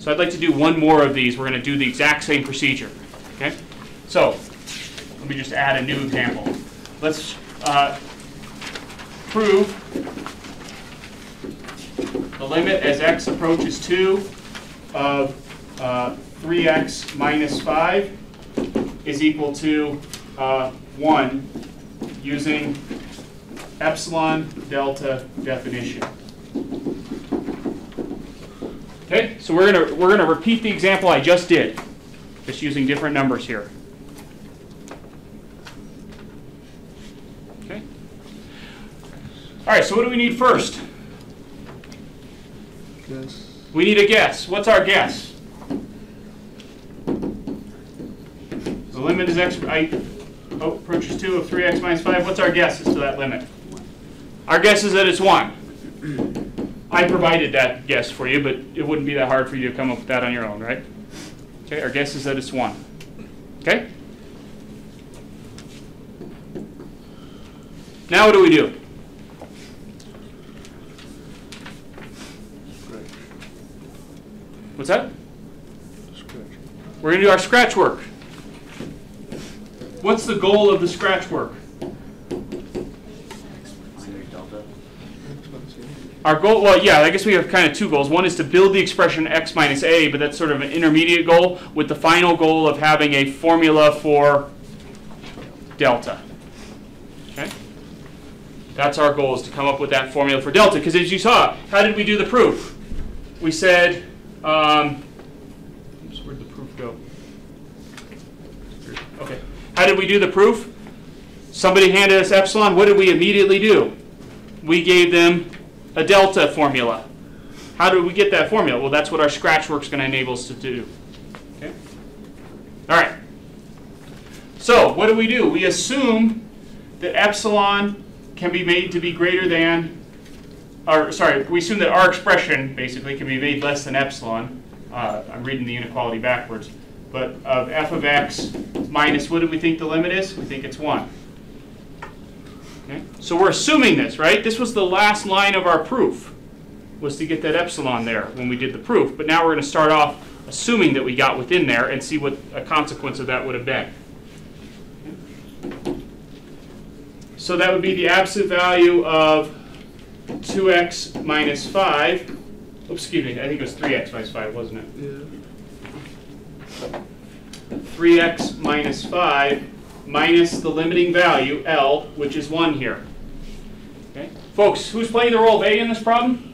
So I'd like to do one more of these. We're going to do the exact same procedure. Okay? So let me just add a new example. Let's prove the limit as x approaches 2 of 3x minus 5 is equal to 1 using epsilon delta definition. Okay, so we're gonna repeat the example I just did, just using different numbers here. Okay. All right. So what do we need first? Guess. We need a guess. What's our guess? The limit is x approaches 2 of 3x minus 5. What's our guess as to that limit? Our guess is that it's 1. I provided that guess for you, but it wouldn't be that hard for you to come up with that on your own, right? Okay, our guess is that it's 1. Okay? Now what do we do? Scratch. What's that? Scratch. We're going to do our scratch work. What's the goal of the scratch work? Our goal, well, yeah, I guess we have kind of two goals. One is to build the expression x minus a, but that's sort of an intermediate goal, with the final goal of having a formula for delta. Okay? That's our goal, is to come up with that formula for delta. Because as you saw, how did we do the proof? We said, where'd the proof go? Okay. How did we do the proof? Somebody handed us epsilon. What did we immediately do? We gave them a delta formula. How did we get that formula? Well, that's what our scratch work is going to enable us to do. Okay? All right. So what do? We assume that epsilon can be made to be greater than, or sorry, we assume that our expression basically can be made less than epsilon. I'm reading the inequality backwards. But of f of x minus, what do we think the limit is? We think it's 1. Okay? So we're assuming this, right? This was the last line of our proof, was to get that epsilon there when we did the proof. But now we're going to start off assuming that we got within there and see what a consequence of that would have been. So that would be the absolute value of 2x minus 5. Oops, excuse me, I think it was 3x minus 5, wasn't it? Yeah. 3x minus 5 minus the limiting value, L, which is 1 here. Okay. Folks, who's playing the role of A in this problem?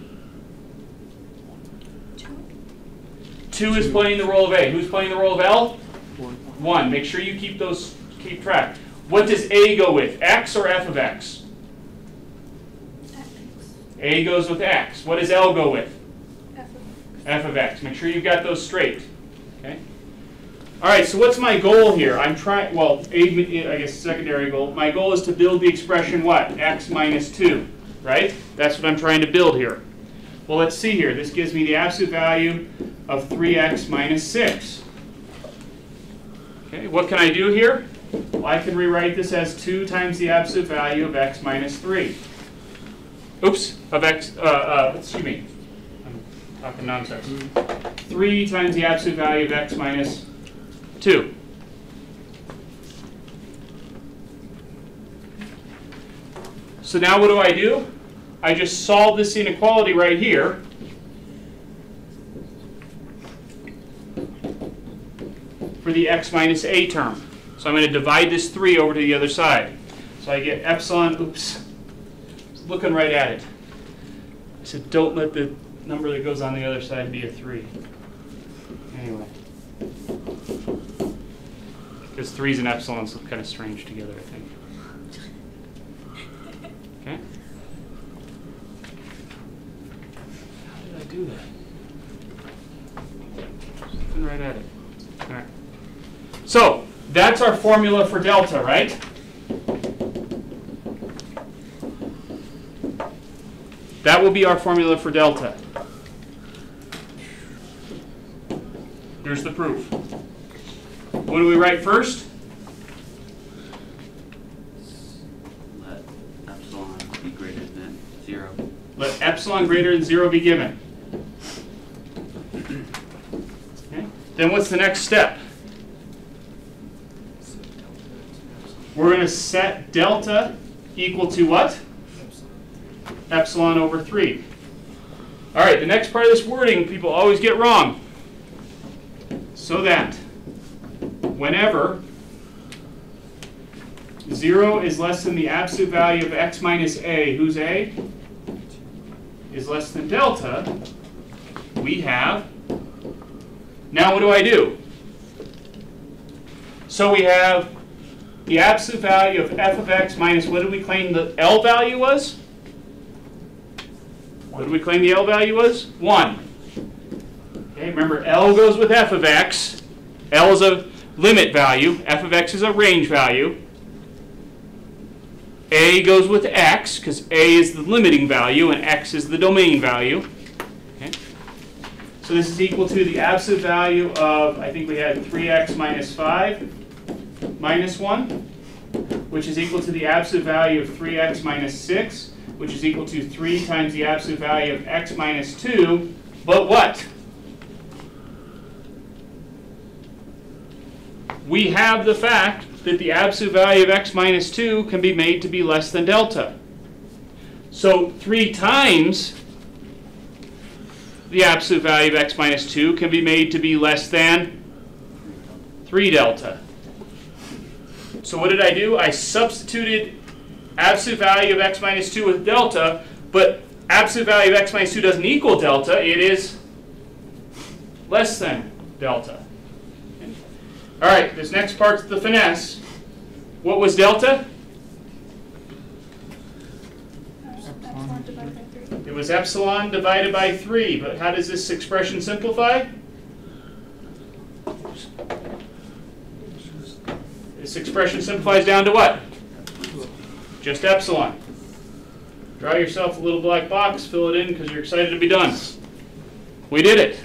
2 is playing the role of A. Who's playing the role of L? 1. Make sure you keep track. What does A go with, x or f of x? A goes with x. What does L go with? F of x. Make sure you've got those straight. Okay. All right, so what's my goal here? I'm trying, well, I guess secondary goal. My goal is to build the expression what? X minus 2, right? That's what I'm trying to build here. Well, let's see here. This gives me the absolute value of 3x minus 6. Okay, what can I do here? Well, I can rewrite this as 2 times the absolute value of x minus 3. Oops, of x, excuse me. I'm talking nonsense. 3 times the absolute value of x minus 2. So now what do? I just solve this inequality right here. For the x minus a term. So I'm going to divide this 3 over to the other side. So I get epsilon, oops, I was looking right at it. I said don't let the number that goes on the other side be a 3. Anyway. Because 3's and epsilons look kind of strange together, I think. Okay? How did I do that? Looking right at it. All right. So that's our formula for delta, right? That will be our formula for delta. Here's the proof. What do we write first? Let epsilon be greater than 0. Let epsilon greater than 0 be given. then what's the next step? We're going to set delta equal to what? Epsilon over 3. All right, the next part of this wording people always get wrong. So that whenever 0 is less than the absolute value of x minus a, who's a? Is less than delta, we have, now what do I do? So we have the absolute value of f of x minus, what did we claim the L value was? What did we claim the L value was? 1. Okay, remember L goes with f of x. L is a limit value. F of x is a range value. A goes with x, because A is the limiting value and x is the domain value. Okay. So this is equal to the absolute value of, I think we had 3x minus 5 minus 1, which is equal to the absolute value of 3x minus 6, which is equal to 3 times the absolute value of x minus 2. But what? We have the fact that the absolute value of x minus 2 can be made to be less than delta. So 3 times the absolute value of x minus 2 can be made to be less than 3 delta. So what did I do? I substituted absolute value of x minus 2 with delta, but absolute value of x minus 2 doesn't equal delta. It is less than delta. All right, this next part's the finesse. What was delta? Epsilon divided by 3. It was epsilon divided by 3, but how does this expression simplify? This expression simplifies down to what? Just epsilon. Draw yourself a little black box, fill it in because you're excited to be done. We did it.